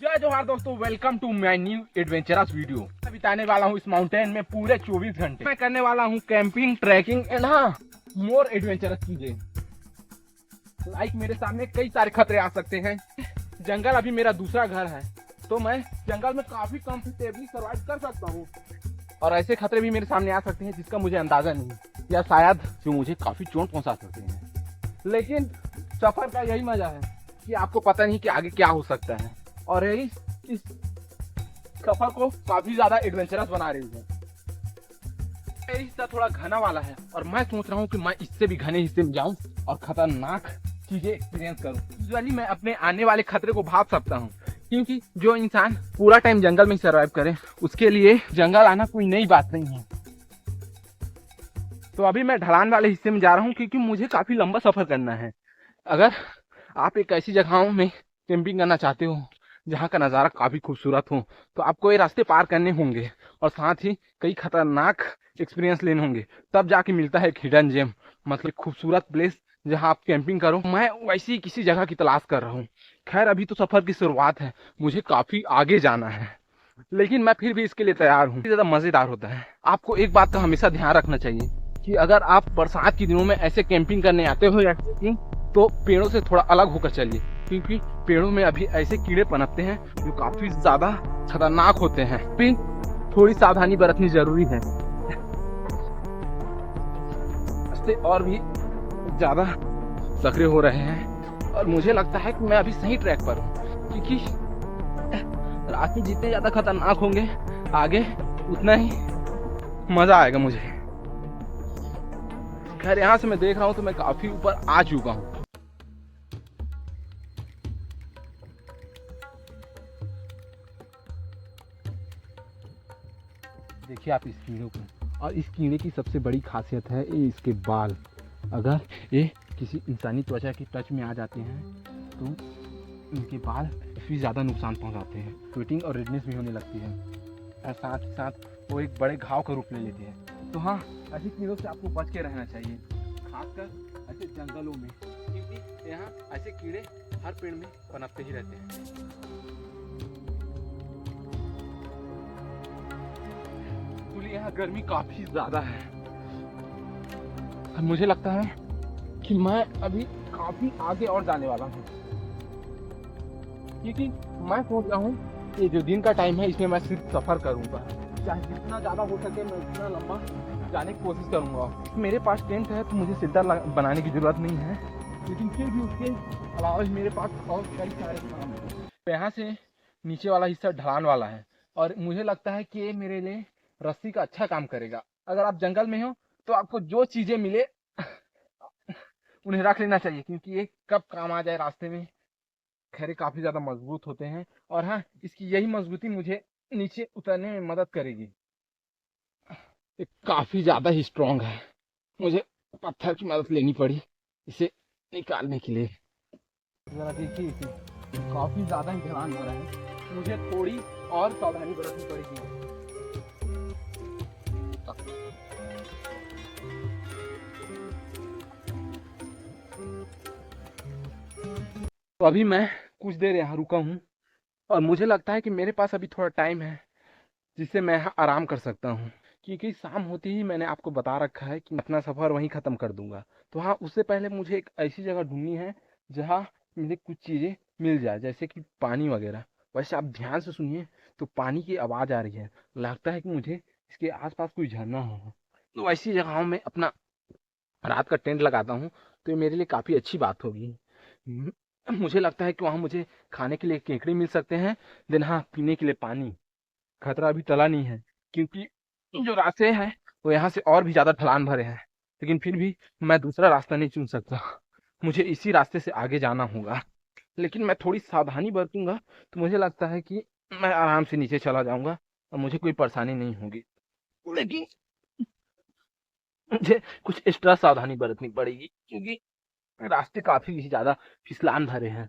जय जोहार दोस्तों, welcome to my new adventurous video. मैं बिताने वाला हूँ इस माउंटेन में पूरे 24 घंटे। मैं करने वाला हूँ camping, trekking and more adventurous चीजें। लाइक मेरे सामने कई सारे खतरे आ सकते हैं। जंगल अभी मेरा दूसरा घर है, तो मैं जंगल में काफी कंफर्टेबली सर्वाइव कर सकता हूँ। और ऐसे खतरे भी मेरे सामने आ सकते हैं जिसका मुझे अंदाजा नहीं, या शायद जो मुझे काफी चोट पहुंचा सकते हैं। लेकिन सफर का यही मजा है कि आपको पता नहीं कि आगे क्या हो सकता है, और यही इस सफर को काफी ज्यादा एडवेंचरस बना रही है। ये हिस्सा थोड़ा घना वाला है और मैं सोच रहा हूँ कि मैं इससे भी घने हिस्से में जाऊं और खतरनाक चीजें एक्सपीरियंस करूं। यूजुअली मैं अपने आने वाले खतरे को भाप सकता हूँ, क्योंकि जो इंसान पूरा टाइम जंगल में सर्वाइव करे उसके लिए जंगल आना कोई नई बात नहीं है। तो अभी मैं ढलान वाले हिस्से में जा रहा हूँ, क्योंकि मुझे काफी लंबा सफर करना है। अगर आप एक ऐसी जगहों में कैंपिंग करना चाहते हो जहाँ का नज़ारा काफ़ी खूबसूरत हो, तो आपको ये रास्ते पार करने होंगे और साथ ही कई खतरनाक एक्सपीरियंस लेने होंगे। तब जाके मिलता है एक हिडन जेम, मतलब खूबसूरत प्लेस जहाँ आप कैंपिंग करो। मैं वैसी किसी जगह की तलाश कर रहा हूँ। खैर अभी तो सफ़र की शुरुआत है, मुझे काफ़ी आगे जाना है, लेकिन मैं फिर भी इसके लिए तैयार हूँ। ज़्यादा मज़ेदार होता है। आपको एक बात का हमेशा ध्यान रखना चाहिए कि अगर आप बरसात के दिनों में ऐसे कैंपिंग करने आते हो या ट्रेकिंग, तो पेड़ों से थोड़ा अलग होकर चलिए, क्योंकि पेड़ों में अभी ऐसे कीड़े पनपते हैं जो काफी ज्यादा खतरनाक होते हैं। फिर थोड़ी सावधानी बरतनी जरूरी है। इससे और भी ज्यादा सक्रिय हो रहे हैं और मुझे लगता है कि मैं अभी सही ट्रैक पर हूँ, क्योंकि रास्ते जितने ज्यादा खतरनाक होंगे आगे उतना ही मजा आएगा मुझे। खैर यहाँ से मैं देख रहा हूँ तो मैं काफी ऊपर आ चुका हूँ। देखिए आप इस कीड़े को, और इस कीड़े की सबसे बड़ी खासियत है ये इसके बाल। अगर ये किसी इंसानी त्वचा की टच में आ जाते हैं तो इनके बाल काफ़ी ज़्यादा नुकसान पहुंचाते हैं। स्वेटिंग और रेडनेस भी होने लगती है और साथ ही साथ वो एक बड़े घाव का रूप ले लेती है। तो हाँ, ऐसी कीड़ों से आपको बच के रहना चाहिए, खासकर ऐसे जंगलों में, क्योंकि यहाँ ऐसे कीड़े हर पेड़ में पनपते ही रहते हैं। यहाँ गर्मी काफी ज्यादा है और मुझे लगता है कि मैं अभी काफी आगे और जाने वाला हूँ, क्योंकि मैं सोच रहा हूँ कि जो दिन का टाइम है इसमें मैं सिर्फ सफर करूंगा। चाहे जितना ज्यादा हो सके मैं उतना लंबा जाने की कोशिश करूंगा। मेरे पास टेंट है तो मुझे शेल्टर बनाने की जरूरत नहीं है, लेकिन फिर भी उसके अलावा मेरे पास और कई सारे काम है। यहाँ से नीचे वाला हिस्सा ढलान वाला है और मुझे लगता है कि ये मेरे लिए रस्सी का अच्छा काम करेगा। अगर आप जंगल में हो तो आपको जो चीजें मिले उन्हें रख लेना चाहिए, क्योंकि ये कब काम आ जाए रास्ते में। खैर काफी ज्यादा मजबूत होते हैं और हाँ, इसकी यही मजबूती मुझे नीचे उतरने में मदद करेगी। ये काफी ज्यादा ही स्ट्रांग है, मुझे पत्थर की मदद लेनी पड़ी इसे निकालने के लिए। जरा देखिए इसे, काफी ज्यादा ही ढलान हो रहा है, मुझे थोड़ी और सावधानी बरतनी पड़ेगी। तो अभी मैं कुछ देर यहाँ रुका हूँ और मुझे लगता है कि मेरे पास अभी थोड़ा टाइम है जिससे मैं यहाँ आराम कर सकता हूँ, क्योंकि शाम होते ही मैंने आपको बता रखा है कि अपना सफ़र वहीं ख़त्म कर दूंगा। तो हाँ, उससे पहले मुझे एक ऐसी जगह ढूंढनी है जहाँ मुझे कुछ चीज़ें मिल जाए, जैसे कि पानी वगैरह। वैसे आप ध्यान से सुनिए, तो पानी की आवाज़ आ रही है, लगता है कि मुझे इसके आसपास कोई झरना हो। तो ऐसी जगहों में अपना रात का टेंट लगाता हूँ, तो ये मेरे लिए काफ़ी अच्छी बात होगी। मुझे लगता है कि वहाँ मुझे खाने के लिए केकड़े मिल सकते हैं, देन हाँ, पीने के लिए पानी। खतरा अभी टला नहीं है, क्योंकि जो रास्ते हैं वो यहाँ से और भी ज़्यादा ढलान भरे हैं, लेकिन फिर भी मैं दूसरा रास्ता नहीं चुन सकता, मुझे इसी रास्ते से आगे जाना होगा। लेकिन मैं थोड़ी सावधानी बरतूंगा तो मुझे लगता है कि मैं आराम से नीचे चला जाऊंगा और मुझे कोई परेशानी नहीं होगी। लेकिन मुझे कुछ एक्स्ट्रा सावधानी बरतनी पड़ेगी, क्योंकि रास्ते काफी ज्यादा फिसलान भरे हैं।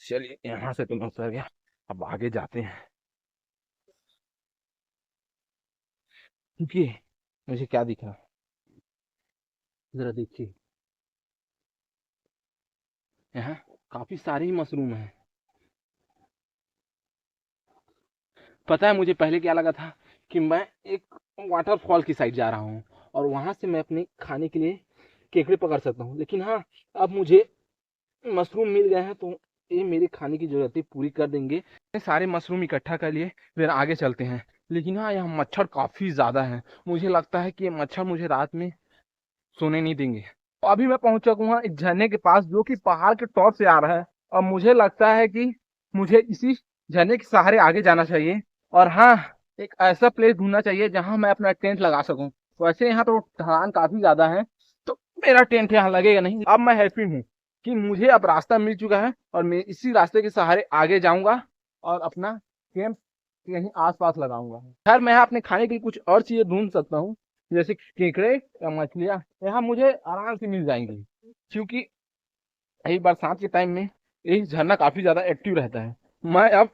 चलिए यहाँ से तो मैं उतर गया, अब आगे जाते हैं। क्योंकि मुझे क्या दिखा, जरा देखिए, यहाँ काफी सारे ही मशरूम हैं। पता है मुझे पहले क्या लगा था कि मैं एक वाटरफॉल की साइड जा रहा हूँ और वहां से मैं अपने खाने के लिए केकड़े पकड़ सकता हूँ, लेकिन हाँ, अब मुझे मशरूम मिल गए हैं तो ये मेरे खाने की जरूरतें पूरी कर देंगे। सारे मशरूम इकट्ठा कर लिए, फिर आगे चलते हैं। लेकिन हाँ, यहाँ मच्छर काफी ज्यादा है। मुझे लगता है कि ये मच्छर मुझे रात में सोने नहीं देंगे। तो अभी मैं पहुंच चुका हूँ एक झरने के पास जो कि पहाड़ के टॉप से आ रहा है, और मुझे लगता है कि मुझे इसी झरने के सहारे आगे जाना चाहिए। और हाँ, एक ऐसा प्लेस ढूंढना चाहिए जहां मैं अपना टेंट लगा सकूं। वैसे यहाँ तो ढलान काफी ज्यादा है, तो मेरा टेंट यहाँ लगेगा नहीं। अब मैं हैप्पी हूँ कि मुझे अब रास्ता मिल चुका है और मैं इसी रास्ते के सहारे आगे जाऊंगा और अपना कैंप यहीं आसपास लगाऊंगा। खैर, मैं यहाँ अपने खाने के लिए कुछ और चीजें ढूंढ सकता हूँ, जैसे केकड़े या मछलियाँ यहाँ मुझे आराम से मिल जाएंगी, क्योंकि यही बरसात के टाइम में यही झरना काफी ज्यादा एक्टिव रहता है। मैं अब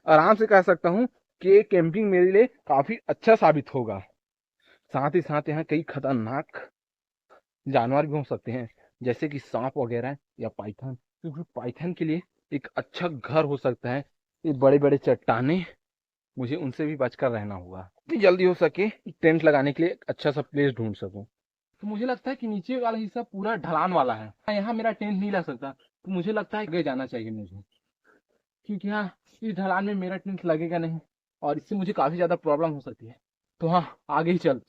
आराम से कह सकता हूँ कि कैंपिंग मेरे लिए काफी अच्छा साबित होगा। साथ ही साथ यहाँ कई खतरनाक जानवर भी हो सकते हैं, जैसे कि सांप वगैरह या पाइथन, क्योंकि पाइथन के लिए एक अच्छा घर हो सकता है ये बड़े बड़े चट्टाने। मुझे उनसे भी बचकर रहना होगा, जितनी जल्दी हो सके टेंट लगाने के लिए एक अच्छा सा प्लेस ढूंढ सकूं। तो मुझे लगता है कि नीचे वाला हिस्सा पूरा ढलान वाला है, यहाँ मेरा टेंट नहीं लग सकता। तो मुझे लगता है आगे जाना चाहिए मुझे, क्योंकि यहाँ इस ढलान में मेरा टेंट लगेगा नहीं और इससे मुझे काफी ज्यादा प्रॉब्लम हो सकती है। तो हाँ, आगे ही चल।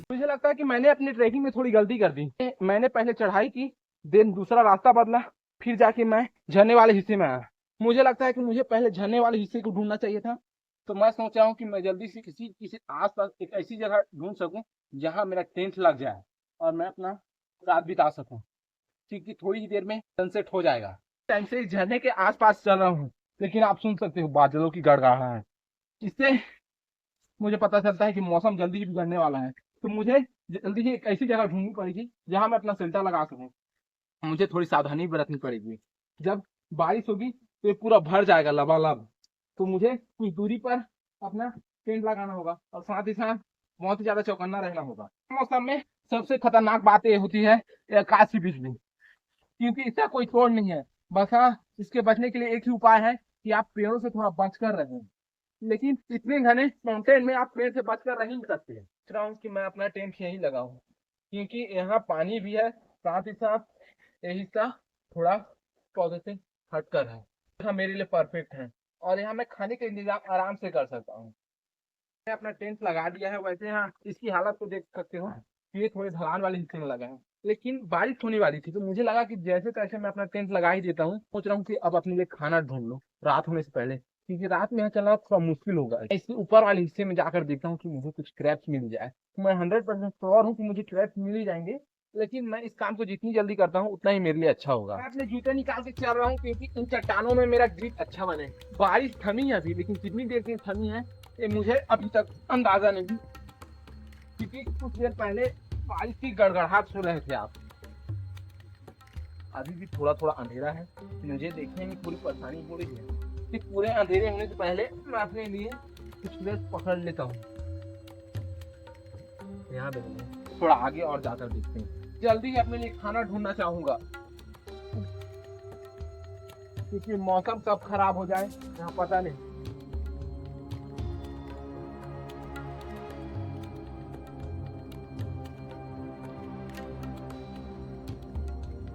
मुझे लगता है कि मैंने अपनी ट्रैकिंग में थोड़ी गलती कर दी। मैंने पहले चढ़ाई की, देन दूसरा रास्ता बदला, फिर जाके मैं झरने वाले हिस्से में आया। मुझे लगता है कि मुझे पहले झरने वाले हिस्से को ढूंढना चाहिए था। तो मैं सोच रहा हूँ कि मैं जल्दी से किसी किसी आसपास एक ऐसी जगह ढूंढ सकूं जहां मेरा टेंट लग जाए और मैं अपना रात बिता सकूं, क्योंकि थोड़ी ही देर में सनसेट हो जाएगा। टाइम से इस झरने के आसपास चल रहा हूँ, लेकिन आप सुन सकते हो बादलों की गड़गड़ाहट। इससे मुझे पता चलता है कि मौसम जल्दी ही बिगड़ने वाला है। तो मुझे जल्दी ही एक ऐसी जगह ढूंढनी पड़ेगी जहां मैं अपना शेल्टर लगा सकूं। मुझे थोड़ी सावधानी बरतनी पड़ेगी। जब बारिश होगी तो ये पूरा भर जाएगा लबालब, तो मुझे कुछ दूरी पर अपना टेंट लगाना होगा और साथ ही साथ बहुत ही ज्यादा चौकन्ना रहना होगा। मौसम में सबसे खतरनाक बात ये होती है आकाश की बिजली, क्योंकि इसका कोई तोड़ नहीं है। बस हाँ, इसके बचने के लिए एक ही उपाय है कि आप पेड़ों से थोड़ा बचकर रहें। लेकिन इतने घने माउंटेन में आप पेड़ से बचकर रह नहीं सकते। सोच रहा हूँ कि मैं अपना टेंट यहीं लगाऊं, क्योंकि यहाँ पानी भी है, साथ ही साथ ये हिस्सा थोड़ा पौधे से हटकर है। यहाँ मेरे लिए परफेक्ट है और यहाँ मैं खाने का इंतजाम आराम से कर सकता हूँ। मैंने अपना टेंट लगा दिया है। वैसे यहाँ इसकी हालत को देख सकते हो, ये थोड़े ढलान वाले हिस्से में लगा है, लेकिन बारिश होने वाली थी तो मुझे लगा कि जैसे तैसे मैं अपना टेंट लगा ही देता हूँ। सोच रहा हूँ कि अब अपने लिए खाना ढूंढ लो रात होने से पहले, क्योंकि रात में यहाँ चलना थोड़ा मुश्किल होगा। इसके ऊपर वाले हिस्से में जाकर देखता हूँ कि मुझे कुछ क्रैप्स मिल जाए। मैं 100% श्योर हूँ कि मुझे क्रैप्स मिल ही जाएंगे, लेकिन मैं इस काम को जितनी जल्दी करता हूँ उतना ही मेरे लिए अच्छा होगा। मैं अपने जूते निकाल के चल रहा हूँ, क्योंकि इन चट्टानों में मेरा ग्रिप अच्छा बने। बारिश थमी है अभी, लेकिन कितनी देर की थमी है ये मुझे अभी तक अंदाजा नहीं, क्योंकि कुछ देर पहले बारिश की गड़गड़ाहट सुन रहे थे आप। अभी भी थोड़ा थोड़ा अंधेरा है, मुझे देखने में पूरी परेशानी हो रही है कि पूरे अंधेरे होने से पहले मैं अपने लिए कुछ प्लेस पकड़ लेता हूँ। यहाँ देखिए, थोड़ा आगे और जाकर देखते हैं। जल्दी ही अपने लिए खाना ढूंढना चाहूंगा, क्योंकि मौसम कब खराब हो जाए यहाँ पता नहीं।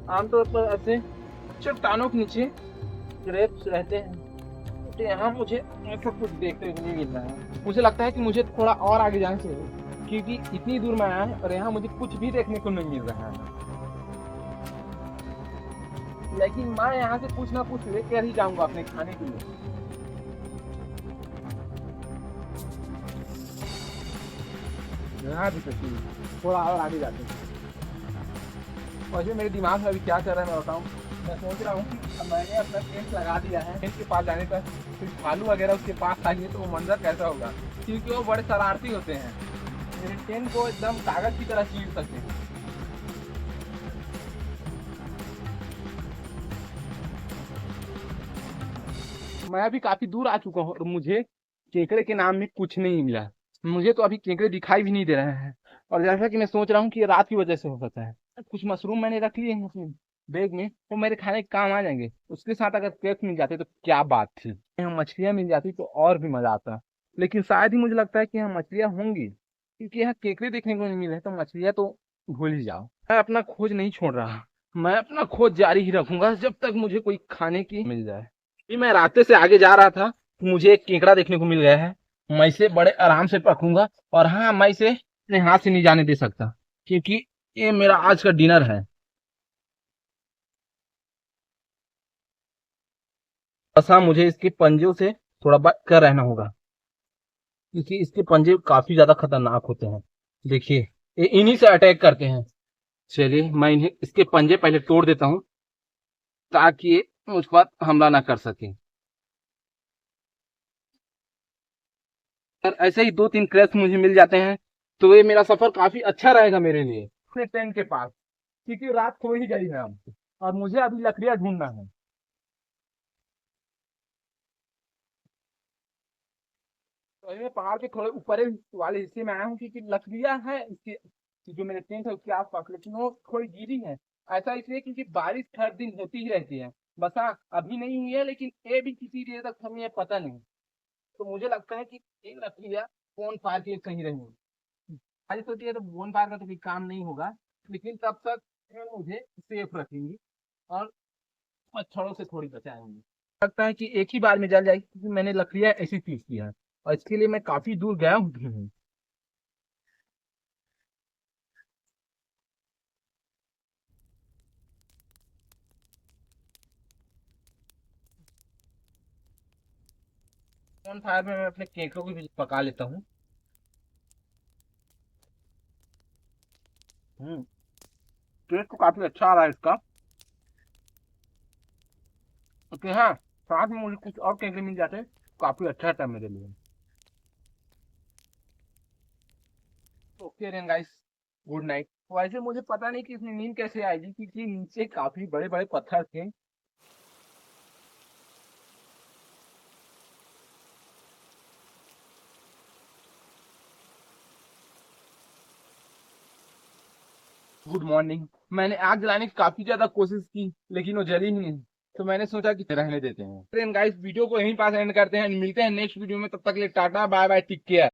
आमतौर पर ऐसे चट्टानों के नीचे ग्रेप्स रहते हैं, तो यहाँ मुझे ऐसा कुछ देखने को नहीं मिल रहा है। मुझे लगता है कि मुझे थोड़ा और आगे जाना चाहिए, क्योंकि इतनी दूर में आया है और यहाँ मुझे कुछ भी देखने को नहीं मिल रहा है। लेकिन मैं यहाँ से कुछ ना कुछ लेकर ही जाऊंगा अपने खाने के लिए। यहाँ भी थोड़ा और आगे जाते हैं। और ये मेरे दिमाग में अभी क्या चल रहा है मैं बताऊँ। मैं सोच रहा हूँ कि मैंने अपना टेंट लगा दिया है, टेंट के पास जाने पर फिर भालू वगैरह उसके पास आएंगे तो वो मंजर कैसा होगा, क्योंकि वो बड़े शरारती होते हैं। मेरे टेंट को एकदम कागज की तरह चीर सकते हैं। मैं अभी काफी दूर आ चुका हूँ और मुझे केकड़े के नाम में कुछ नहीं मिला। मुझे तो अभी केकड़े दिखाई भी नहीं दे रहे हैं। और जैसा कि मैं सोच रहा हूँ कि ये रात की वजह से हो सकता है। कुछ मशरूम मैंने रख लिए हैं अपने बैग में, वो मेरे खाने के काम आ जाएंगे। उसके साथ अगर केक मिल जाते तो क्या बात थी, यहाँ मछलियाँ मिल जाती तो और भी मजा आता। लेकिन शायद ही मुझे लगता है कि यहाँ मछलियाँ होंगी, क्योंकि यहाँ केकड़े देखने को नहीं मिल रहे, तो मछलियाँ तो भूल ही जाओ। मैं अपना खोज नहीं छोड़ रहा, मैं अपना खोज जारी ही रखूंगा जब तक मुझे कोई खाने की मिल जाए। अभी मैं रास्ते से आगे जा रहा था, मुझे एक केकड़ा देखने को मिल गया है। मैं इसे बड़े आराम से पकड़ूंगा, और हाँ, मैं इसे अपने हाथ से नहीं जाने दे सकता, क्योंकि ये मेरा आज का डिनर है। बस हाँ, मुझे इसके पंजों से थोड़ा बच कर रहना होगा, क्योंकि इसके पंजे काफी ज्यादा खतरनाक होते हैं। देखिए, ये इन्हीं से अटैक करते हैं। चलिए, मैं इन्हें इसके पंजे पहले तोड़ देता हूँ, ताकि ये मुझ पर हमला ना कर सके। अगर ऐसे ही 2-3 क्रैक्स मुझे मिल जाते हैं, तो ये मेरा सफर काफी अच्छा रहेगा मेरे लिए अपने टेंट के पास, क्योंकि रात हो ही गई है अब, और मुझे अभी लकड़ियां ढूंढना है। तो अभी मैं पहाड़ के थोड़े ऊपर वाले हिस्से में आया हूँ, क्योंकि लकड़ियां हैं इसके जो मेरे टेंट है उसके आसपास, लेकिन वो थोड़ी गीली है। ऐसा इसलिए क्योंकि बारिश हर दिन होती ही रहती है। बस हाँ, अभी नहीं हुई है, लेकिन ये भी किसी देर तक हमें ये पता नहीं। तो मुझे लगता है कि ये लकड़ियां बोन फायर के लिए सही रहेंगी। आज सोचिए, तो बोन फायर का तो कोई काम नहीं होगा, लेकिन तब तक ये मुझे सेफ रखेंगी और मच्छरों से थोड़ी बचाएंगी। लगता है कि एक ही बार में जल जाएगी, क्योंकि मैंने लकड़ियां ऐसी पीस ली है, और इसके लिए मैं काफी दूर गया हूँ। ऑन फायर में मैं अपने केकों को भी पका लेता हूँ। टेस्ट तो काफी अच्छा आ रहा है इसका। ओके, हाँ, साथ में मुझे कुछ और केक मिल जाते हैं, काफी अच्छा था मेरे लिए। Okay then guys, good night. वैसे मुझे पता नहीं कि इसमें नींद कैसे आएगी, क्योंकि नीचे काफी बड़े बड़े पत्थर थे। Good morning. मैंने आग जलाने की काफी ज्यादा कोशिश की, लेकिन वो जली ही नहीं। तो मैंने सोचा कि रहने देते हैं। गाइस, वीडियो को यहीं पास एंड करते हैं, मिलते हैं नेक्स्ट वीडियो में। तब तक के लिए tata bye bye, take care.